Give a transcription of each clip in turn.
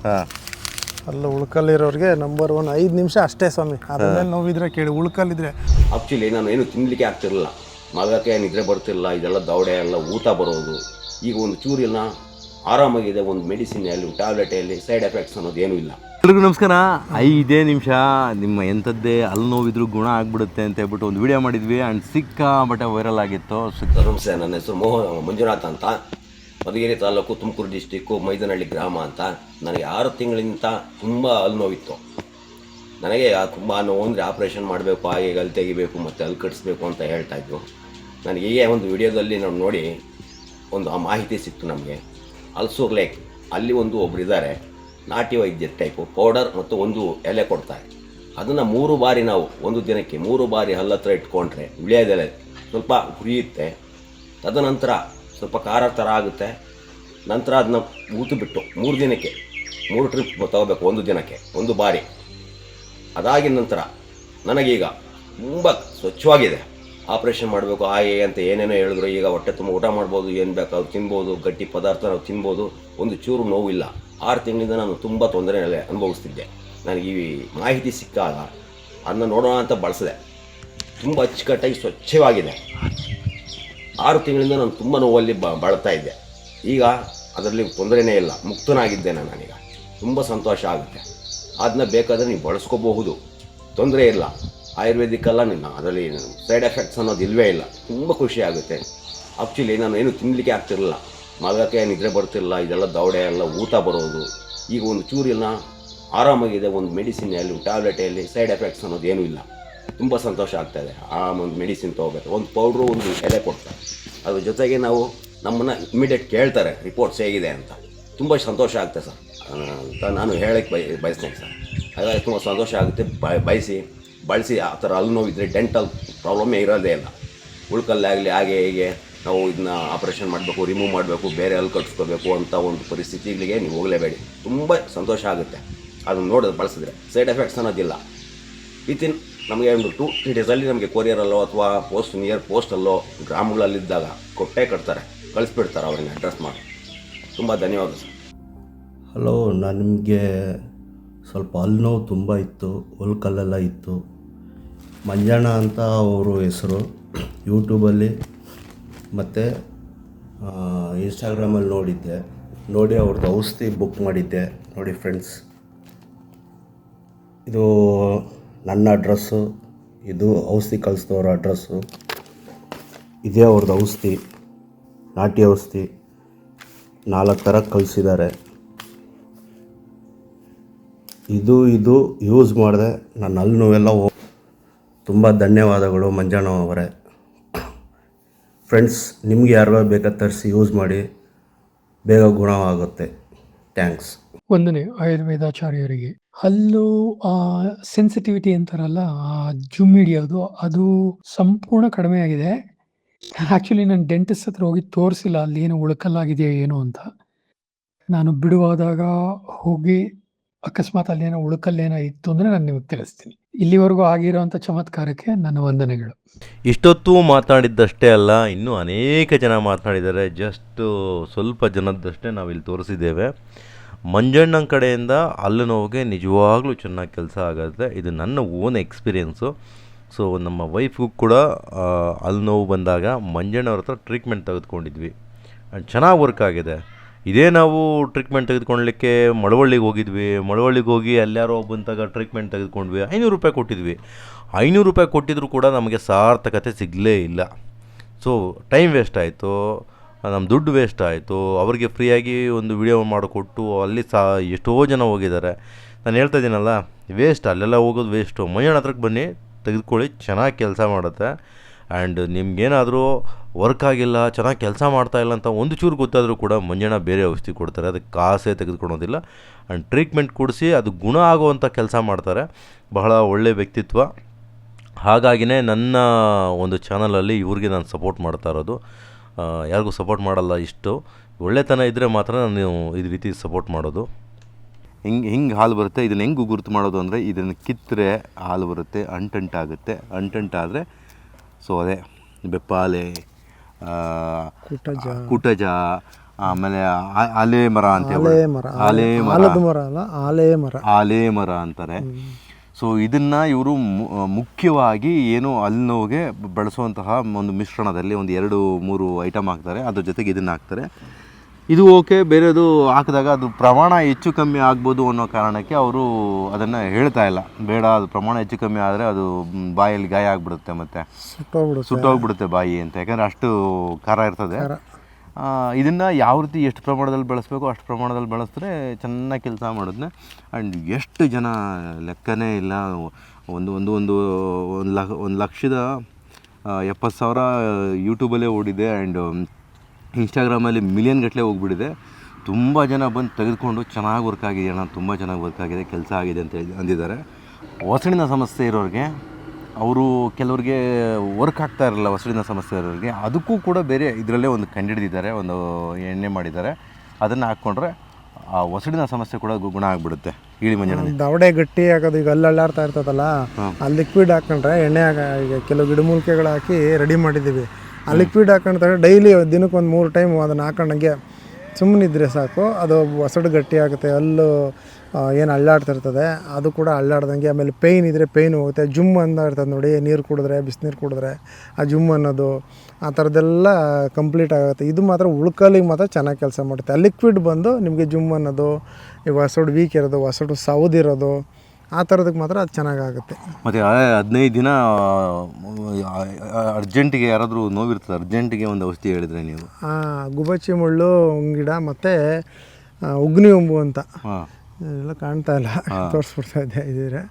ಹಾಂ, ಅಲ್ಲ ಉಳ್ಕಲ್ಲಿರೋರಿಗೆ ನಂಬರ್ 1 5 ನಿಮಿಷ ಅಷ್ಟೇ ಸ್ವಾಮಿ. ಅದ್ರಲ್ಲಿ ನೋವಿದ್ರೆ ಕೇಳಿ, ಉಳ್ಕಲ್ಲಿದ್ರೆ ಆ್ಯಕ್ಚುಲಿ ನಾನು ಏನು ತಿನ್ನಲಿಕ್ಕೆ ಆಗ್ತಿರಲಿಲ್ಲ, ಮಗಕ್ಕೆ ನಿದ್ರೆ ಬರ್ತಿರಲಿಲ್ಲ, ಇದೆಲ್ಲ ದವಡೆ ಎಲ್ಲ ಊತ ಬರೋದು. ಈಗ ಒಂದು ಚೂರಿನ ಆರಾಮಾಗಿದೆ, ಒಂದು ಮೆಡಿಸಿನಲ್ಲಿ ಟ್ಯಾಬ್ಲೆಟಲ್ಲಿ ಸೈಡ್ ಎಫೆಕ್ಟ್ಸ್ ಅನ್ನೋದು ಏನೂ ಇಲ್ಲ. ಎಲ್ರಿಗೂ ನಮಸ್ಕಾರ. 5 ನಿಮಿಷ ನಿಮ್ಮ ಎಂಥದ್ದೇ ಅಲ್ಲಿ ನೋವಿದ್ರು ಗುಣ ಆಗಿಬಿಡುತ್ತೆ ಅಂತ ಹೇಳ್ಬಿಟ್ಟು ಒಂದು ವಿಡಿಯೋ ಮಾಡಿದ್ವಿ. ಆ್ಯಂಡ್ ಸಿಕ್ಕಾಬಟ್ಟೆ ವೈರಲ್ ಆಗಿತ್ತು. ನಮಸ್ತೆ, ನನ್ನ ಹೆಸರು ಮಂಜುನಾಥ್ ಅಂತ, ಮಧುಗಿರಿ ತಾಲೂಕು, ತುಮಕೂರು ಡಿಸ್ಟಿಕ್ಕು, ಮೈದನಹಳ್ಳಿ ಗ್ರಾಮ ಅಂತ. ನನಗೆ 6 ತಿಂಗಳಿಂದ ತುಂಬ ಹಲ್ಲು ನೋವಿತ್ತು. ನನಗೆ ತುಂಬ ನೋವು ಅಂದರೆ ಆಪ್ರೇಷನ್ ಮಾಡಬೇಕು, ಹಾಗೆ ಅಲ್ಲಿ ತೆಗಿಬೇಕು ಮತ್ತು ಅಲ್ಲಿ ಕಟ್ಟಿಸ್ಬೇಕು ಅಂತ ಹೇಳ್ತಾಯಿದ್ರು. ನನಗೆ ಹೀಗೆ ಒಂದು ವಿಡಿಯೋದಲ್ಲಿ ನಾವು ನೋಡಿ ಒಂದು ಆ ಮಾಹಿತಿ ಸಿಕ್ತು ನಮಗೆ. ಅಲ್ಸೂರ್ ಲೇಕ್ ಅಲ್ಲಿ ಒಬ್ಬರು ಇದ್ದಾರೆ, ನಾಟಿ ವೈದ್ಯ ಟೈಪು, ಪೌಡರ್ ಮತ್ತು ಒಂದು ಎಲೆ ಕೊಡ್ತಾರೆ. ಅದನ್ನು 3 ಬಾರಿ ನಾವು ಒಂದು ದಿನಕ್ಕೆ 3 ಬಾರಿ ಹಲ್ಲ ಹತ್ರ ಇಟ್ಕೊಂಡ್ರೆ ವಿಳ್ಯದೆಲೆ ಸ್ವಲ್ಪ ಹುರಿಯುತ್ತೆ. ತದನಂತರ ಸ್ವಲ್ಪ ಖಾರ ಥರ ಆಗುತ್ತೆ. ನಂತರ ಅದನ್ನ ಊತು 3 ದಿನಕ್ಕೆ 3 ಟ್ರಿಪ್ ತಗೋಬೇಕು, ಒಂದು ದಿನಕ್ಕೆ 1 ಬಾರಿ. ಅದಾಗಿದ ನಂತರ ನನಗೀಗ ತುಂಬ ಸ್ವಚ್ಛವಾಗಿದೆ. ಆಪ್ರೇಷನ್ ಮಾಡಬೇಕು ಹಾಗೆ ಅಂತ ಏನೇನೋ ಹೇಳಿದ್ರು. ಈಗ ಹೊಟ್ಟೆ ತುಂಬ ಊಟ ಮಾಡ್ಬೋದು, ಏನು ಬೇಕಾದ್ರೂ ತಿನ್ಬೋದು, ಗಟ್ಟಿ ಪದಾರ್ಥ ನಾವು ತಿನ್ಬೋದು, ಒಂದು ಚೂರು ನೋವಿಲ್ಲ. 6 ತಿಂಗಳಿಂದ ನಾನು ತುಂಬ ತೊಂದರೆ ಅನುಭವಿಸ್ತಿದ್ದೆ. ನನಗೆ ಈ ಮಾಹಿತಿ ಸಿಕ್ಕಾಗ ಅದನ್ನ ನೋಡೋಣ ಅಂತ ಬಳಸಿದೆ. ತುಂಬ ಅಚ್ಚುಕಟ್ಟಾಗಿ ಸ್ವಚ್ಛವಾಗಿದೆ. 6 ತಿಂಗಳಿಂದ ನಾನು ತುಂಬ ನೋವಲ್ಲಿ ಬಳಲ್ತಾ ಇದ್ದೆ. ಈಗ ಅದರಲ್ಲಿ ತೊಂದರೆಯೇ ಇಲ್ಲ, ಮುಕ್ತನಾಗಿದ್ದೇನೆ. ನಾನೀಗ ತುಂಬ ಸಂತೋಷ ಆಗುತ್ತೆ. ಅದನ್ನ ಬೇಕಾದರೆ ನೀವು ಬಳಸ್ಕೋಬಹುದು, ತೊಂದರೆ ಇಲ್ಲ. ಆಯುರ್ವೇದಿಕ್ಕಲ್ಲ, ಅದರಲ್ಲಿ ಸೈಡ್ ಎಫೆಕ್ಟ್ಸ್ ಅನ್ನೋದು ಇಲ್ಲವೇ ಇಲ್ಲ. ತುಂಬ ಖುಷಿ ಆಗುತ್ತೆ. ಆ್ಯಕ್ಚುಲಿ ನಾನು ಏನು ತಿನ್ನಲಿಕ್ಕೆ ಆಗ್ತಿರಲಿಲ್ಲ, ಮಗಕ್ಕೆ ನಿದ್ರೆ ಬರ್ತಿರಲಿಲ್ಲ, ಇದೆಲ್ಲ ದವಡೆ ಎಲ್ಲ ಊತ ಬರೋದು. ಈಗ ಒಂದು ಚೂರಿನ ಆರಾಮಾಗಿದೆ, ಒಂದು ಮೆಡಿಸಿನಲ್ಲಿ ಟ್ಯಾಬ್ಲೆಟಲ್ಲಿ ಸೈಡ್ ಎಫೆಕ್ಟ್ಸ್ ಅನ್ನೋದು ಏನೂ ಇಲ್ಲ. ತುಂಬ ಸಂತೋಷ ಆಗ್ತಾಯಿದೆ. ಆ ಒಂದು ಮೆಡಿಸಿನ್ ತೊಗೋಬೇಕು, ಒಂದು ಪೌಡ್ರು, ಒಂದು ಎಲೆ ಕೊಡ್ತಾರೆ. ಅದ್ರ ಜೊತೆಗೆ ನಮ್ಮನ್ನು ಇಮಿಡಿಯೇಟ್ ಕೇಳ್ತಾರೆ ರಿಪೋರ್ಟ್ಸ್ ಹೇಗಿದೆ ಅಂತ. ತುಂಬ ಸಂತೋಷ ಆಗುತ್ತೆ ಸರ್ ಅಂತ ನಾನು ಹೇಳಕ್ಕೆ ಬಯಸ್ತೇನೆ ಸರ್. ಹಾಗಾಗಿ ತುಂಬ ಸಂತೋಷ ಆಗುತ್ತೆ. ಬಳಸಿ ಆ ಥರ ಹಲ್ಲು ನೋವಿದ್ರೆ ಡೆಂಟಲ್ ಪ್ರಾಬ್ಲಮ್ಮೇ ಇರೋದೇ ಇಲ್ಲ. ಉಳ್ಕಲ್ಲೇ ಆಗಲಿ ಹಾಗೆ ಹೀಗೆ ನಾವು ಇದನ್ನ ಆಪ್ರೇಷನ್ ಮಾಡಬೇಕು, ರಿಮೂವ್ ಮಾಡಬೇಕು, ಬೇರೆ ಹಲ್ಲು ಕಟ್ಸ್ಕೋಬೇಕು ಅಂತ ಒಂದು ಪರಿಸ್ಥಿತಿಗಳಿಗೆ ನೀವು ಹೋಗಲೇಬೇಡಿ. ತುಂಬ ಸಂತೋಷ ಆಗುತ್ತೆ ಅದನ್ನು ನೋಡೋದು, ಬಳಸಿದ್ರೆ. ಸೈಡ್ ಎಫೆಕ್ಟ್ಸ್ ಅನ್ನೋದಿಲ್ಲ. ವಿತಿನ್ ನಮಗೆ ಒಂದು 2-3 ಡೇಸಲ್ಲಿ ನಮಗೆ ಕೊರಿಯರಲ್ಲೋ ಅಥವಾ ನಿಯರ್ ಪೋಸ್ಟಲ್ಲೋ ಗ್ರಾಮಗಳಲ್ಲಿದ್ದಾಗ ಕೊಟ್ಟೆ ಕಟ್ತಾರೆ, ಕಳಿಸ್ಬಿಡ್ತಾರೆ ಅವ್ರನ್ನ ಅಡ್ರೆಸ್ ಮಾಡಿ. ತುಂಬ ಧನ್ಯವಾದ ಸರ್. ಹಲೋ, ನನಗೆ ಸ್ವಲ್ಪ ಹಲ್ಲು ನೋವು ತುಂಬ ಇತ್ತು, ಹುಲ್ಕಲ್ಲೆಲ್ಲ ಇತ್ತು. ಮಂಜಣ್ಣ ಅಂತ ಅವರು ಹೆಸರು. ಯೂಟ್ಯೂಬಲ್ಲಿ ಮತ್ತು ಇನ್ಸ್ಟಾಗ್ರಾಮಲ್ಲಿ ನೋಡಿ ಅವ್ರದ್ದು ಔಷಧಿ ಬುಕ್ ಮಾಡಿದ್ದೆ. ನೋಡಿ ಫ್ರೆಂಡ್ಸ್, ಇದು ನನ್ನ ಅಡ್ರೆಸ್ಸು, ಇದು ಔಷಧಿ ಕಳಿಸಿದವ್ರ ಅಡ್ರೆಸ್ಸು. ಇದೇ ಅವ್ರದ್ದು ಔಷಧಿ, ನಾಟಿ ಔಷಧಿ 4 ಥರ ಕಳಿಸಿದ್ದಾರೆ. ಇದು ಯೂಸ್ ಮಾಡಿದೆ, ನನ್ನ ಹಲ್ಲು ನೋವೆಲ್ಲ ತುಂಬ ಧನ್ಯವಾದಗಳು ಮಂಜಣ್ಣ ಅವರೇ. ಫ್ರೆಂಡ್ಸ್, ನಿಮ್ಗೆ ಯಾರಿಗಾರು ಬೇಕಾದ ತರಿಸಿ ಯೂಸ್ ಮಾಡಿ, ಬೇಗ ಗುಣವಾಗುತ್ತೆ. ಥ್ಯಾಂಕ್ಸ್. ವಂದನೆ ಆಯುರ್ವೇದಾಚಾರ್ಯರಿಗೆ. ಹಲ್ಲು ಸೆನ್ಸಿಟಿವಿಟಿ ಅಂತಾರಲ್ಲ, ಜುಮ್ ಹಿಡಿಯೋದು ಅದು ಸಂಪೂರ್ಣ ಕಡಿಮೆ ಆಗಿದೆ. ಆ್ಯಕ್ಚುಲಿ ನಾನು ಡೆಂಟಿಸ್ಟ್ ಹತ್ರ ಹೋಗಿ ತೋರಿಸಿಲ್ಲ ಅಲ್ಲಿ ಏನು ಉಳ್ಕಲ್ಲಾಗಿದೆಯಾ ಏನು ಅಂತ. ನಾನು ಬಿಡುವಾದಾಗ ಹೋಗಿ ಅಕಸ್ಮಾತ್ ಅಲ್ಲೇನೋ ಉಳ್ಕಲ್ಲೇನೋ ಇತ್ತು ಅಂದರೆ ನಾನು ನಿಮಗೆ ತಿಳಿಸ್ತೀನಿ. ಇಲ್ಲಿವರೆಗೂ ಆಗಿರೋಂಥ ಚಮತ್ಕಾರಕ್ಕೆ ನನ್ನ ವಂದನೆಗಳು. ಇಷ್ಟೊತ್ತು ಮಾತನಾಡಿದ್ದಷ್ಟೇ ಅಲ್ಲ, ಇನ್ನೂ ಅನೇಕ ಜನ ಮಾತನಾಡಿದ್ದಾರೆ. ಜಸ್ಟ್ ಸ್ವಲ್ಪ ಜನದ್ದಷ್ಟೇ ನಾವಿಲ್ಲಿ ತೋರಿಸಿದ್ದೇವೆ. ಮಂಜಣ್ಣನ ಕಡೆಯಿಂದ ಹಲ್ಲು ನೋವಿಗೆ ನಿಜವಾಗ್ಲೂ ಚೆನ್ನಾಗಿ ಕೆಲಸ ಆಗುತ್ತೆ. ಇದು ನನ್ನ ಓನ್ ಎಕ್ಸ್ಪೀರಿಯೆನ್ಸು. ಸೊ ನಮ್ಮ ವೈಫ್ಗೂ ಕೂಡ ಹಲ್ಲು ನೋವು ಬಂದಾಗ ಮಂಜಣ್ಣವ್ರ ಹತ್ರ ಟ್ರೀಟ್ಮೆಂಟ್ ತೆಗೆದುಕೊಂಡಿದ್ವಿ. ಆ್ಯಂಡ್ ಚೆನ್ನಾಗಿ ವರ್ಕ್ ಆಗಿದೆ. ಇದೇ ನಾವು ಟ್ರೀಟ್ಮೆಂಟ್ ತೆಗೆದುಕೊಳ್ಳಲಿಕ್ಕೆ ಮಳವಳ್ಳಿಗೆ ಹೋಗಿದ್ವಿ. ಮಳವಳ್ಳಿಗೆ ಹೋಗಿ ಅಲ್ಲಾರೋ ಬಂದಾಗ ಟ್ರೀಟ್ಮೆಂಟ್ ತೆಗೆದುಕೊಂಡ್ವಿ. 500 ರೂಪಾಯಿ ಕೊಟ್ಟಿದ್ವಿ. 500 ರೂಪಾಯಿ ಕೊಟ್ಟಿದ್ರು ಕೂಡ ನಮಗೆ ಸಾರ್ಥಕತೆ ಸಿಗಲೇ ಇಲ್ಲ. ಸೊ ಟೈಮ್ ವೇಸ್ಟ್ ಆಯಿತು, ನಮ್ಮ ದುಡ್ಡು ವೇಸ್ಟ್ ಆಯಿತು. ಅವರಿಗೆ ಫ್ರೀಯಾಗಿ ಒಂದು ವಿಡಿಯೋ ಮಾಡಿಕೊಟ್ಟು ಅಲ್ಲಿ ಎಷ್ಟೋ ಜನ ಹೋಗಿದ್ದಾರೆ. ನಾನು ಹೇಳ್ತಾ ಇದ್ದೀನಲ್ಲ, ವೇಸ್ಟ್, ಅಲ್ಲೆಲ್ಲ ಹೋಗೋದು ವೇಸ್ಟು. ಮಂಜಣ್ಣ ಹತ್ರಕ್ಕೆ ಬನ್ನಿ, ತೆಗೆದುಕೊಳ್ಳಿ, ಚೆನ್ನಾಗಿ ಕೆಲಸ ಮಾಡುತ್ತೆ. ಆ್ಯಂಡ್ ನಿಮ್ಗೇನಾದರೂ ವರ್ಕ್ ಆಗಿಲ್ಲ, ಚೆನ್ನಾಗಿ ಕೆಲಸ ಮಾಡ್ತಾಯಿಲ್ಲ ಅಂತ ಒಂದು ಚೂರು ಗೊತ್ತಾದರೂ ಕೂಡ ಮಂಜಣ್ಣ ಬೇರೆ ಔಷಧಿ ಕೊಡ್ತಾರೆ. ಅದಕ್ಕೆ ಕಾಸೇ ತೆಗೆದುಕೊಳೋದಿಲ್ಲ. ಆ್ಯಂಡ್ ಟ್ರೀಟ್ಮೆಂಟ್ ಕೊಡಿಸಿ ಅದು ಗುಣ ಆಗುವಂಥ ಕೆಲಸ ಮಾಡ್ತಾರೆ. ಬಹಳ ಒಳ್ಳೆಯ ವ್ಯಕ್ತಿತ್ವ. ಹಾಗಾಗಿನೇ ನನ್ನ ಒಂದು ಚಾನಲಲ್ಲಿ ಇವ್ರಿಗೆ ನಾನು ಸಪೋರ್ಟ್ ಮಾಡ್ತಾ ಇರೋದು. ಯಾರಿಗೂ ಸಪೋರ್ಟ್ ಮಾಡಲ್ಲ. ಇಷ್ಟು ಒಳ್ಳೆತನ ಇದ್ದರೆ ಮಾತ್ರ ನಾನು ಇದು ರೀತಿ ಸಪೋರ್ಟ್ ಮಾಡೋದು. ಹಿಂಗೆ ಹಾಲು ಬರುತ್ತೆ. ಇದನ್ನು ಹೆಂಗೆ ಗುರುತು ಮಾಡೋದು ಅಂದರೆ, ಇದನ್ನು ಕಿತ್ತರೆ ಹಾಲು ಬರುತ್ತೆ, ಅಂಟಂಟಾಗುತ್ತೆ. ಅಂಟಂಟಾದರೆ ಸೊ ಅದೇ ಬೆಪ್ಪಾಲೆ, ಕುಟಜ, ಆಮೇಲೆ ಆಲೆ ಮರ ಅಂತ ಆಲೆ ಮರ, ಆಲೆ ಮರ, ಆಲದ ಮರ ಅಲ್ಲ, ಆಲೆ ಮರ. ಆಲೆ ಮರ ಅಂತಾರೆ. ಸೊ ಇದನ್ನು ಇವರು ಮುಖ್ಯವಾಗಿ ಏನು ಹಲ್ಲು ನೋವಿಗೆ ಬಳಸುವಂತಹ ಒಂದು ಮಿಶ್ರಣದಲ್ಲಿ ಒಂದು 2-3 ಐಟಮ್ ಹಾಕ್ತಾರೆ. ಅದ್ರ ಜೊತೆಗೆ ಇದನ್ನು ಹಾಕ್ತಾರೆ. ಇದು ಓಕೆ, ಬೇರೆದು ಹಾಕಿದಾಗ ಅದು ಪ್ರಮಾಣ ಹೆಚ್ಚು ಕಮ್ಮಿ ಆಗ್ಬೋದು ಅನ್ನೋ ಕಾರಣಕ್ಕೆ ಅವರು ಅದನ್ನು ಹೇಳ್ತಾ ಇಲ್ಲ. ಬೇಡ, ಅದು ಪ್ರಮಾಣ ಹೆಚ್ಚು ಕಮ್ಮಿ ಆದರೆ ಅದು ಬಾಯಲ್ಲಿ ಗಾಯ ಆಗಿಬಿಡುತ್ತೆ, ಮತ್ತು ಸುಟ್ಟೋಗ್ಬಿಡುತ್ತೆ ಬಾಯಿ ಅಂತ, ಯಾಕಂದರೆ ಅಷ್ಟು ಖಾರ ಇರ್ತದೆ. ಇದನ್ನು ಯಾವ ರೀತಿ ಎಷ್ಟು ಪ್ರಮಾಣದಲ್ಲಿ ಬಳಸಬೇಕು ಅಷ್ಟು ಪ್ರಮಾಣದಲ್ಲಿ ಬಳಸಿದ್ರೆ ಚೆನ್ನಾಗಿ ಕೆಲಸ ಮಾಡಿದ್ನೆ. ಆ್ಯಂಡ್ ಎಷ್ಟು ಜನ ಲೆಕ್ಕನೇ ಇಲ್ಲ. ಒಂದು 1,70,000 ಯೂಟ್ಯೂಬಲ್ಲೇ ಓಡಿದೆ. ಆ್ಯಂಡ್ ಇನ್ಸ್ಟಾಗ್ರಾಮಲ್ಲಿ ಮಿಲಿಯನ್ ಗಟ್ಟಲೆ ಹೋಗ್ಬಿಟ್ಟಿದೆ. ತುಂಬ ಜನ ಬಂದು ತೆಗೆದುಕೊಂಡು ಚೆನ್ನಾಗಿ ವರ್ಕ್ ಆಗಿದೆ ಅಣ್ಣ, ತುಂಬ ಚೆನ್ನಾಗಿ ವರ್ಕ್ ಆಗಿದೆ, ಕೆಲಸ ಆಗಿದೆ ಅಂತ ಅಂದಿದ್ದಾರೆ. ಒಸಡಿನ ಸಮಸ್ಯೆ ಇರೋರಿಗೆ, ಅವರು ಕೆಲವ್ರಿಗೆ ವರ್ಕ್ ಆಗ್ತಾ ಇರಲ್ಲ ಒಸಡಿನ ಸಮಸ್ಯೆ ಇರೋರಿಗೆ, ಅದಕ್ಕೂ ಕೂಡ ಬೇರೆ ಇದರಲ್ಲೇ ಒಂದು ಕಂಡುಹಿಡಿದಿದ್ದಾರೆ, ಒಂದು ಎಣ್ಣೆ ಮಾಡಿದ್ದಾರೆ. ಅದನ್ನು ಹಾಕ್ಕೊಂಡ್ರೆ ಆ ಒಸಡಿನ ಸಮಸ್ಯೆ ಕೂಡ ಗುಣ ಆಗಿಬಿಡುತ್ತೆ. ಹೇಳಿ ಮಂಜಣ್ಣ. ದವಡೆ ಗಟ್ಟಿ ಆಗೋದು, ಈಗ ಅಲ್ಲಾಡ್ತಾ ಇರ್ತದಲ್ಲ, ಆ ಲಿಕ್ವಿಡ್ ಹಾಕೊಂಡ್ರೆ ಎಣ್ಣೆ ಈಗ ಕೆಲವು ಗಿಡಮೂಲಿಕೆಗಳು ಹಾಕಿ ರೆಡಿ ಮಾಡಿದ್ದೀವಿ. ಆ ಲಿಕ್ವಿಡ್ ಹಾಕೊಂಡ್ರೆ ಡೈಲಿ ದಿನಕ್ಕೆ ಒಂದು 3 ಟೈಮ್ ಅದನ್ನು ಹಾಕೊಂಡಂಗೆ ಸುಮ್ಮನಿದ್ರೆ ಸಾಕು, ಅದು ಒಸಡು ಗಟ್ಟಿ ಆಗುತ್ತೆ. ಅಲ್ಲು ಏನು ಅಳ್ಳಾಡ್ತಿರ್ತದೆ ಅದು ಕೂಡ ಅಳ್ಳಾಡ್ದಂಗೆ. ಆಮೇಲೆ ಪೇಯ್ನ್ ಇದ್ದರೆ ಪೇಯ್ನ್ ಹೋಗುತ್ತೆ. ಜುಮ್ ಅಂತ ಇರ್ತದೆ ನೋಡಿ, ನೀರು ಕುಡಿದ್ರೆ, ಬಿಸಿನೀರು ಕುಡಿದ್ರೆ ಆ ಜುಮ್ ಅನ್ನೋದು, ಆ ಥರದ್ದೆಲ್ಲ ಕಂಪ್ಲೀಟ್ ಆಗುತ್ತೆ. ಇದು ಮಾತ್ರ ಉಳ್ಕಲಿಗೆ ಮಾತ್ರ ಚೆನ್ನಾಗಿ ಕೆಲಸ ಮಾಡುತ್ತೆ. ಆ ಲಿಕ್ವಿಡ್ ಬಂದು ನಿಮಗೆ ಜುಮ್ ಅನ್ನೋದು, ಈ ಹೊಸಡು ವೀಕ್ ಇರೋದು, ಹೊಸಡು ಸೌದಿರೋದು, ಆ ಥರದಕ್ಕೆ ಮಾತ್ರ ಅದು ಚೆನ್ನಾಗಾಗುತ್ತೆ. ಮತ್ತು 15 ದಿನ ಅರ್ಜೆಂಟಿಗೆ ಯಾರಾದರೂ ನೋವಿರ್ತದೆ, ಅರ್ಜೆಂಟಿಗೆ ಒಂದು ಔಷಧಿ ಹೇಳಿದರೆ ನೀವು? ಗುಬಚ್ಚಿ ಮುಳ್ಳು ಗಿಡ ಮತ್ತು ಉಗ್ನಿ ಒಂಬು ಅಂತ ಎಲ್ಲ ಕಾಣ್ತಾ ಇಲ್ಲ, ತೋರಿಸ್ಬಿಡ್ತಾ ಇದ್ದೆ ಇದ್ರೆ.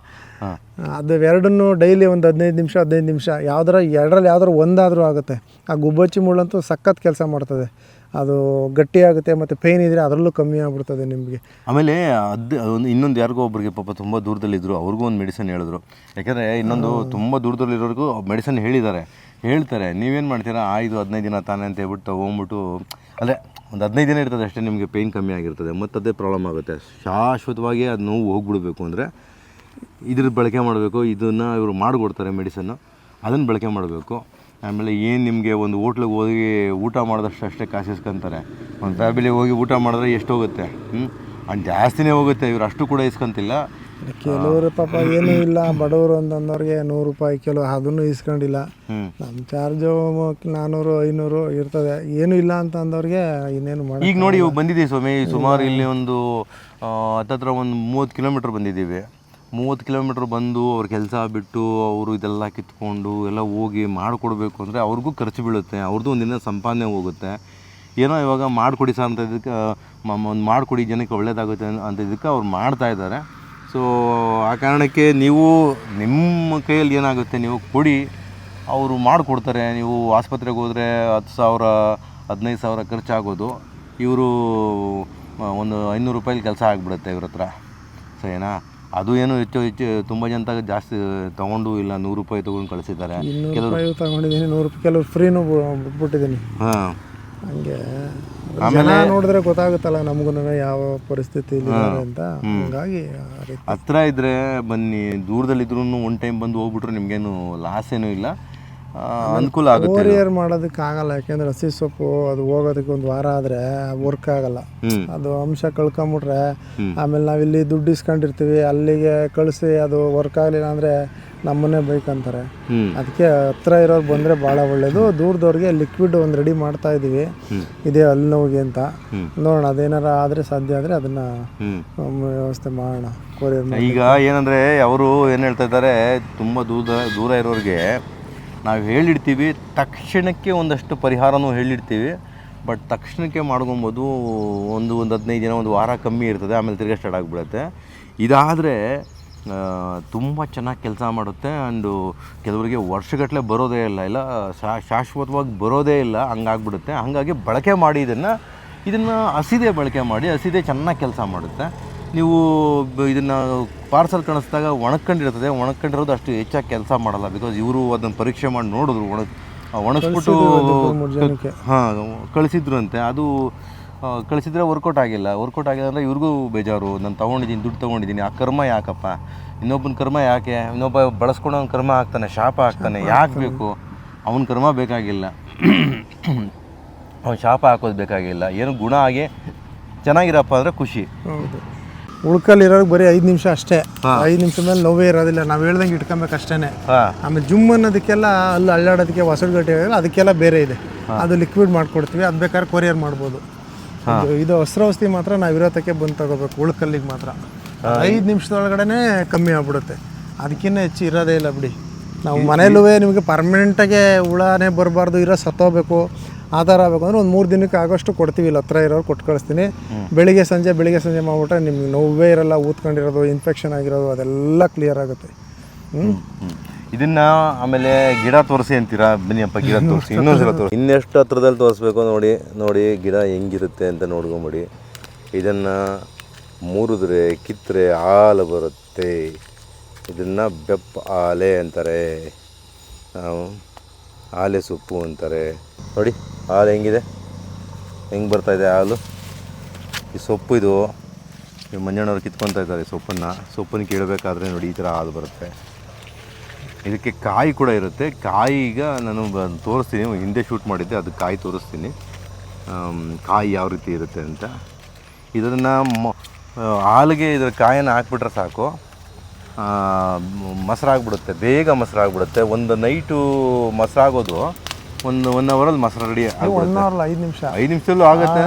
ಅದು ಎರಡನ್ನೂ ಡೈಲಿ ಒಂದು 15 ನಿಮಿಷ ಎರಡರಲ್ಲಿ ಯಾವ್ದಾರು ಒಂದಾದರೂ ಆಗುತ್ತೆ. ಆ ಗುಬ್ಬಚ್ಚಿ ಮುಳ್ಳಂತೂ ಸಖತ್ ಕೆಲಸ ಮಾಡ್ತದೆ. ಅದು ಗಟ್ಟಿ ಆಗುತ್ತೆ, ಮತ್ತು ಪೇಯ್ನ್ ಇದ್ದರೆ ಅದರಲ್ಲೂ ಕಮ್ಮಿ ಆಗಿಬಿಡ್ತದೆ ನಿಮಗೆ. ಆಮೇಲೆ ಇನ್ನೊಂದು ಯಾರಿಗೋ ಒಬ್ಬರಿಗೆ ಪಾಪ ತುಂಬ ದೂರದಲ್ಲಿದ್ದರು, ಅವ್ರಿಗೂ ಒಂದು ಮೆಡಿಸನ್ ಹೇಳಿದ್ರು. ಯಾಕೆಂದರೆ ಇನ್ನೊಂದು ತುಂಬ ದೂರದಲ್ಲಿರೋರಿಗೂ ಮೆಡಿಸನ್ ಹೇಳ್ತಾರೆ. ನೀವೇನು ಮಾಡ್ತೀರಾ, 15 ದಿನ ತಾನೇ ಅಂತ ಹೇಳ್ಬಿಟ್ಟು ತೊಗೊಂಬಿಟ್ಟು, ಅಂದರೆ ಒಂದು 15 ದಿನ ಇರ್ತದೆ ಅಷ್ಟೇ, ನಿಮಗೆ ಪೇಯ್ನ್ ಕಮ್ಮಿ ಆಗಿರ್ತದೆ, ಮತ್ತು ಅದೇ ಪ್ರಾಬ್ಲಮ್ ಆಗುತ್ತೆ. ಶಾಶ್ವತವಾಗಿ ಅದು ನೋವು ಹೋಗ್ಬಿಡ್ಬೇಕು ಅಂದರೆ ಇದ್ರದ್ದು ಬಳಕೆ ಮಾಡಬೇಕು. ಇದನ್ನು ಇವರು ಮಾಡಿಕೊಡ್ತಾರೆ ಮೆಡಿಸನ್ನು, ಅದನ್ನು ಬಳಕೆ ಮಾಡಬೇಕು. ಆಮೇಲೆ ಏನು ನಿಮಗೆ ಒಂದು ಹೋಟ್ಲಿಗೆ ಹೋಗಿ ಊಟ ಮಾಡಿದಷ್ಟು ಅಷ್ಟೇ ಕಾಸು ಇಸ್ಕೊಂತಾರೆ. ಒಂದು ಫ್ಯಾಮಿಲಿಗೆ ಹೋಗಿ ಊಟ ಮಾಡಿದ್ರೆ ಎಷ್ಟು ಹೋಗುತ್ತೆ? ಅದು ಜಾಸ್ತಿನೇ ಹೋಗುತ್ತೆ. ಇವರು ಅಷ್ಟು ಕೂಡ ಇಸ್ಕೊಂತಿಲ್ಲ. ಕೆಲವರು ಪಾಪ ಏನೂ ಇಲ್ಲ, ಬಡವರು ಅಂತಂದವ್ರಿಗೆ 100 ರೂಪಾಯಿ ಕೆಲವು ಅದನ್ನು ಇಸ್ಕೊಂಡಿಲ್ಲ. ನಮ್ಮ ಚಾರ್ಜು 400-500 ಇರ್ತದೆ. ಏನೂ ಇಲ್ಲ ಅಂತ ಅಂದವ್ರಿಗೆ ಇನ್ನೇನು ಮಾಡಿ. ಈಗ ನೋಡಿ ಇವಾಗ ಬಂದಿದ್ದೀವಿ ಸ್ವಾಮಿ, ಸುಮಾರು ಇಲ್ಲಿ ಒಂದು ಹತ್ತತ್ರ ಒಂದು 30 ಕಿಲೋಮೀಟ್ರ್ ಬಂದಿದ್ದೀವಿ. 30 ಕಿಲೋಮೀಟ್ರ್ ಬಂದು ಅವ್ರ ಕೆಲಸ ಬಿಟ್ಟು ಅವರು ಇದೆಲ್ಲ ಕಿತ್ಕೊಂಡು ಎಲ್ಲ ಹೋಗಿ ಮಾಡಿಕೊಡ್ಬೇಕು ಅಂದರೆ ಅವ್ರಿಗೂ ಖರ್ಚು ಬೀಳುತ್ತೆ, ಅವ್ರದ್ದು ಒಂದಿನ ಸಂಪಾದನೆ ಹೋಗುತ್ತೆ. ಏನೋ ಇವಾಗ ಮಾಡಿಕೊಡಿ ಸರ್ ಅಂತ ಇದಕ್ಕೆ ಒಂದು ಮಾಡಿಕೊಡಿ, ಜನಕ್ಕೆ ಒಳ್ಳೇದಾಗುತ್ತೆ ಅಂತ ಇದಕ್ಕೆ ಅವ್ರು ಮಾಡ್ತಾಯಿದ್ದಾರೆ. ಸೊ ಆ ಕಾರಣಕ್ಕೆ ನೀವು ನಿಮ್ಮ ಕೈಯಲ್ಲಿ ಏನಾಗುತ್ತೆ ನೀವು ಕೊಡಿ, ಅವರು ಮಾಡಿಕೊಡ್ತಾರೆ. ನೀವು ಆಸ್ಪತ್ರೆಗೆ ಹೋದರೆ 10,000 15,000 ಖರ್ಚಾಗೋದು, ಇವರು ಒಂದು 500 ರೂಪಾಯಿಲಿ ಕೆಲಸ ಆಗಿಬಿಡುತ್ತೆ ಇವ್ರ ಹತ್ರ. ಸರಿನಾ? ಅದು ಏನು ಹೆಚ್ಚು ತುಂಬ ಜನ ಜಾಸ್ತಿ ತೊಗೊಂಡು ಇಲ್ಲ, 100 ರೂಪಾಯಿ ತೊಗೊಂಡು ಕಳಿಸಿದ್ದಾರೆ. ಕೆಲವರು ತಗೊಂಡಿದ್ದೀನಿ 100 ರೂಪಾಯಿ, ಕೆಲವರು ಫ್ರೀನೂ ಬಿಟ್ಬಿಟ್ಟಿದ್ದೀನಿ. ಹಾಂ, ಹಂಗೆ ಆಮೇಲೆ ನೋಡಿದ್ರೆ ಗೊತ್ತಾಗುತ್ತಲ್ಲ ನಮಗೂ ಯಾವ ಪರಿಸ್ಥಿತಿ ಅಂತ. ಹಂಗಾಗಿ ಹತ್ರ ಇದ್ದರೆ ಬನ್ನಿ, ದೂರದಲ್ಲಿದ್ರೂ ಒಂದು ಟೈಮ್ ಬಂದು ಹೋಗ್ಬಿಟ್ರೆ ನಿಮಗೇನು ಲಾಸ್ ಏನೂ ಇಲ್ಲ, ಅನುಕೂಲ ಆಗುತ್ತೆ. ಓರಿಯರ್ ಮಾಡೋದಕ್ಕೆ ಆಗಲ್ಲ, ಯಾಕೆಂದ್ರೆ ಹಸಿ ಸೊಪ್ಪು ಅದು ಹೋಗೋದಕ್ಕೆ 1 ವಾರ ಆದರೆ ವರ್ಕ್ ಆಗಲ್ಲ. ಅದು ಅಂಶ ಕಳ್ಕೊಂಬಿಟ್ರೆ ಆಮೇಲೆ ನಾವಿಲ್ಲಿ ದುಡ್ಡು ಇಸ್ಕೊಂಡಿರ್ತೀವಿ, ಅಲ್ಲಿಗೆ ಕಳಿಸಿ ಅದು ವರ್ಕ್ ಆಗಲಿಲ್ಲ ಅಂದರೆ ನಮ್ಮನ್ನೇ ಬೈಕಂತಾರೆ. ಅದಕ್ಕೆ ಹತ್ರ ಇರೋರು ಬಂದರೆ ಭಾಳ ಒಳ್ಳೆಯದು. ದೂರದವ್ರಿಗೆ ಲಿಕ್ವಿಡ್ ಒಂದು ರೆಡಿ ಮಾಡ್ತಾ ಇದ್ದೀವಿ, ಇದೇ ಹಲ್ಲು ನೋವಿಗೆ ಅಂತ. ನೋಡೋಣ, ಅದೇನಾರ ಆದರೆ ಸಾಧ್ಯ ಆದರೆ ಅದನ್ನು ವ್ಯವಸ್ಥೆ ಮಾಡೋಣ. ಕೊರಿಯರ್ ಈಗ ಏನಂದರೆ ಅವರು ಏನು ಹೇಳ್ತಾ ಇದ್ದಾರೆ, ತುಂಬ ದೂರ ಇರೋರಿಗೆ ನಾವು ಹೇಳಿಡ್ತೀವಿ, ತಕ್ಷಣಕ್ಕೆ ಒಂದಷ್ಟು ಪರಿಹಾರನೂ ಹೇಳಿಡ್ತೀವಿ. ಬಟ್ ತಕ್ಷಣಕ್ಕೆ ಮಾಡ್ಕೊಬೋದು, ಒಂದು 15 ದಿನ 1 ವಾರ ಕಮ್ಮಿ ಇರ್ತದೆ, ಆಮೇಲೆ ತಿರ್ಗಾ ಸ್ಟಾರ್ಟ್ ಆಗಿಬಿಡುತ್ತೆ. ಇದಾದರೆ ತುಂಬ ಚೆನ್ನಾಗಿ ಕೆಲಸ ಮಾಡುತ್ತೆ. ಆ್ಯಂಡು ಕೆಲವರಿಗೆ ವರ್ಷಗಟ್ಟಲೆ ಬರೋದೇ ಇಲ್ಲ ಶಾಶ್ವತವಾಗಿ ಬರೋದೇ ಇಲ್ಲ, ಹಂಗಾಗ್ಬಿಡುತ್ತೆ. ಹಾಗಾಗಿ ಬಳಕೆ ಮಾಡಿ ಇದನ್ನು ಹಸಿದೇ ಬಳಕೆ ಮಾಡಿ, ಹಸಿದೇ ಚೆನ್ನಾಗಿ ಕೆಲಸ ಮಾಡುತ್ತೆ. ನೀವು ಇದನ್ನು ಪಾರ್ಸಲ್ ಕಳಿಸಿದಾಗ ಒಣಕೊಂಡಿರೋದು ಅಷ್ಟು ಹೆಚ್ಚಾಗಿ ಕೆಲಸ ಮಾಡಲ್ಲ. ಬಿಕಾಸ್ ಇವರು ಅದನ್ನು ಪರೀಕ್ಷೆ ಮಾಡಿ ನೋಡಿದ್ರು, ಒಣಗಿಸ್ಬಿಟ್ಟು ಕಳಿಸಿದ್ರು ಅಂತೆ. ಅದು ಕಳಿಸಿದ್ರೆ ವರ್ಕೌಟ್ ಆಗಿಲ್ಲ ಅಂದರೆ ಇವ್ರಿಗೂ ಬೇಜಾರು. ನಾನು ದುಡ್ಡು ತೊಗೊಂಡಿದ್ದೀನಿ, ಆ ಕರ್ಮ ಯಾಕಪ್ಪ? ಇನ್ನೊಬ್ಬನ ಕರ್ಮ ಯಾಕೆ? ಇನ್ನೊಬ್ಬ ಬಳಸ್ಕೊಂಡು ಅವ್ನ ಕರ್ಮ ಆಗ್ತಾನೆ, ಶಾಪ ಆಗ್ತಾನೆ, ಯಾಕೆ ಬೇಕು? ಅವನ ಕರ್ಮ ಬೇಕಾಗಿಲ್ಲ. ಅವ್ನು ಶಾಪ ಹಾಕೋದು ಬೇಕಾಗಿಲ್ಲ, ಏನು ಗುಣ ಆಗಿ ಚೆನ್ನಾಗಿರಪ್ಪ ಅಂದರೆ ಖುಷಿ. ಹೌದು, ಉಳ್ಕಲ್ಲಿರೋರಿಗೆ ಬರೀ 5 ನಿಮಿಷ ಅಷ್ಟೇ. 5 ನಿಮಿಷ ಮೇಲೆ ನೋವೇ ಇರೋದಿಲ್ಲ, ನಾವು ಹೇಳ್ದಂಗೆ ಇಟ್ಕೊಬೇಕು ಅಷ್ಟೇ. ಆಮೇಲೆ ಜುಮ್ ಅನ್ನೋದಕ್ಕೆಲ್ಲ ಅಲ್ಲಿ ಅಳ್ಳಾಡೋದಕ್ಕೆ ಹೊಸಗಟ್ಟಿ ಅದಕ್ಕೆಲ್ಲ ಬೇರೆ ಇದೆ, ಅದು ಲಿಕ್ವಿಡ್ ಮಾಡ್ಕೊಡ್ತೀವಿ. ಅದು ಬೇಕಾದ್ರೆ ಕೊರಿಯರ್ ಮಾಡ್ಬೋದು. ಇದು ಹಸ್ರೌಷಧಿ ಮಾತ್ರ ನಾವು ಇರೋತಕ್ಕೆ ಬಂದು ತಗೋಬೇಕು, ಉಳ್ಕಲ್ಲಿಗೆ ಮಾತ್ರ 5 ನಿಮಿಷದೊಳಗಡೆ ಕಮ್ಮಿ ಆಗ್ಬಿಡುತ್ತೆ. ಅದಕ್ಕಿಂತ ಹೆಚ್ಚು ಇರೋದೇ ಇಲ್ಲ ಬಿಡಿ. ನಾವು ಮನೇಲೂ ನಿಮಗೆ ಪರ್ಮನೆಂಟಾಗೆ ಹುಳನೇ ಬರಬಾರ್ದು, ಇರೋ ಸತ್ತೋಗ್ಬೇಕು ಆ ಥರ ಆಗಬೇಕು ಅಂದ್ರೆ ಒಂದು 3 ದಿನಕ್ಕೆ ಆಗೋಷ್ಟು ಕೊಡ್ತೀವಿ. ಇಲ್ಲಿ ಹತ್ರ ಇರೋರು ಕೊಟ್ಟು ಕಳಿಸ್ತೀನಿ. ಬೆಳಿಗ್ಗೆ ಸಂಜೆ ಮಾಡಿಬಿಟ್ರೆ ನಿಮ್ಗೆ ನೋವೇ ಇರಲ್ಲ, ಊದ್ಕೊಂಡಿರೋದು, ಇನ್ಫೆಕ್ಷನ್ ಆಗಿರೋದು ಅದೆಲ್ಲ ಕ್ಲಿಯರ್ ಆಗುತ್ತೆ. ಇದನ್ನು ಆಮೇಲೆ ಗಿಡ ತೋರಿಸಿ ಅಂತೀರಾ, ಬನ್ನಿಯಪ್ಪ ಗಿಡ ತೋರಿಸಿ, ಇನ್ನೊಂದ್ಸಲ ತೋರಿಸಿ. ಇನ್ನೆಷ್ಟು ಹತ್ರದಲ್ಲಿ ತೋರಿಸ್ಬೇಕು ನೋಡಿ ಗಿಡ ಹೆಂಗಿರುತ್ತೆ ಅಂತ ನೋಡ್ಕೊಂಬಿಡಿ. ಇದನ್ನು ಮುರಿದ್ರೆ ಕಿತ್ತರೆ ಹಾಲು ಬರುತ್ತೆ. ಇದನ್ನು ಬೆಪ್ಪ ಆಲೆ ಅಂತಾರೆ, ಆಲೆ ಸೊಪ್ಪು ಅಂತಾರೆ. ನೋಡಿ ಹಾಲು ಹೆಂಗಿದೆ, ಹೆಂಗೆ ಬರ್ತಾಯಿದೆ ಹಾಲು. ಈ ಸೊಪ್ಪು ಇದು ಮಂಜಣ್ಣವ್ರು ಕಿತ್ಕೊತಾ ಇದ್ದಾರೆ ಸೊಪ್ಪನ್ನು ಕೀಳಬೇಕಾದ್ರೆ ನೋಡಿ ಈ ಥರ ಹಾಲು ಬರುತ್ತೆ. ಇದಕ್ಕೆ ಕಾಯಿ ಕೂಡ ಇರುತ್ತೆ. ಕಾಯಿ ಈಗ ನಾನು ತೋರಿಸ್ತೀನಿ, ಹಿಂದೆ ಶೂಟ್ ಮಾಡಿದ್ದೆ, ಅದು ಕಾಯಿ ತೋರಿಸ್ತೀನಿ, ಕಾಯಿ ಯಾವ ರೀತಿ ಇರುತ್ತೆ ಅಂತ. ಇದನ್ನು ಹಾಲಿಗೆ ಇದರ ಕಾಯನ್ನು ಹಾಕ್ಬಿಟ್ರೆ ಸಾಕು, ಮೊಸರಾಗ್ಬಿಡುತ್ತೆ, ಬೇಗ ಮೊಸರಾಗ್ಬಿಡುತ್ತೆ. ಒಂದು ನೈಟು ಮೊಸರಾಗೋದು ಒನ್ ಅವರಲ್ಲಿ ಮೊಸರು ರೆಡಿ ಆಗುತ್ತೆ. 5 ನಿಮಿಷದಲ್ಲೂ ಆಗುತ್ತೆ.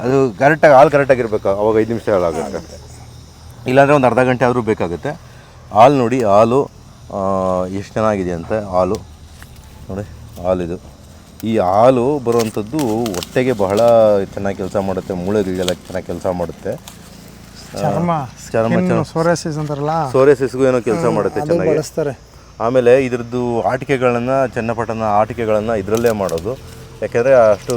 ಅದು ಕರೆಕ್ಟಾಗಿ ಹಾಲು ಕರೆಕ್ಟಾಗಿರ್ಬೇಕು, ಅವಾಗ 5 ನಿಮಿಷದಲ್ಲಿ ಆಗುತ್ತೆ. ಇಲ್ಲಾಂದರೆ ಒಂದು ಅರ್ಧ ಗಂಟೆ ಆದರೂ ಬೇಕಾಗುತ್ತೆ. ಹಾಲು ನೋಡಿ, ಹಾಲು ಎಷ್ಟು ಚೆನ್ನಾಗಿದೆ ಅಂತ. ಹಾಲು ನೋಡಿ, ಹಾಲಿದು ಈ ಹಾಲು ಬರುವಂಥದ್ದು ಹೊಟ್ಟೆಗೆ ಬಹಳ ಚೆನ್ನಾಗಿ ಕೆಲಸ ಮಾಡುತ್ತೆ, ಮೂಳೆಗಳಿಗೆಲ್ಲ ಚೆನ್ನಾಗಿ ಕೆಲಸ ಮಾಡುತ್ತೆ. ಚರ್ಮ ಸೋರಿಯಾಸಿಸ್ ಅಂತಾರಲ್ಲ, ಸೋರಿಯಾಸಿಸ್ಗೂ ಏನೋ ಕೆಲಸ ಮಾಡುತ್ತೆ ಚೆನ್ನಾಗಿ. ಬಳಸ್ತಾರೆ. ಆಮೇಲೆ ಇದ್ರದ್ದು ಆಟಿಕೆಗಳನ್ನು, ಚನ್ನಪಟ್ಟಣ ಆಟಿಕೆಗಳನ್ನು ಇದರಲ್ಲೇ ಮಾಡೋದು, ಯಾಕೆಂದರೆ ಅಷ್ಟು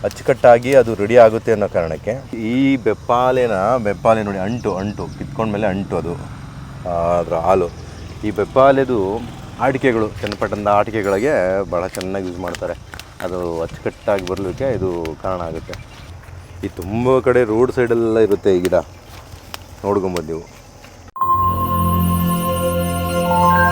ಅಚ್ಚುಕಟ್ಟಾಗಿ ಅದು ರೆಡಿ ಆಗುತ್ತೆ ಅನ್ನೋ ಕಾರಣಕ್ಕೆ. ಈ ಬೆಪ್ಪಾಲೆ ನೋಡಿ, ಅಂಟು ಕಿತ್ಕೊಂಡ್ಮೇಲೆ ಅಂಟು ಅದು ಅದರ ಹಾಲು. ಈ ಬೆಪ್ಪಾಲೆದು ಆಟಿಕೆಗಳು, ಚನ್ನಪಟ್ಟಣದ ಆಟಿಕೆಗಳಿಗೆ ಭಾಳ ಚೆನ್ನಾಗಿ ಯೂಸ್ ಮಾಡ್ತಾರೆ. ಅದು ಅಚ್ಚುಕಟ್ಟಾಗಿ ಬರಲಿಕ್ಕೆ ಇದು ಕಾರಣ ಆಗುತ್ತೆ. ಈ ತುಂಬ ಕಡೆ ರೋಡ್ ಸೈಡೆಲ್ಲ ಇರುತ್ತೆ ಈ ಗಿಡ, ನೋಡ್ಕೊಬೋದು ನೀವು.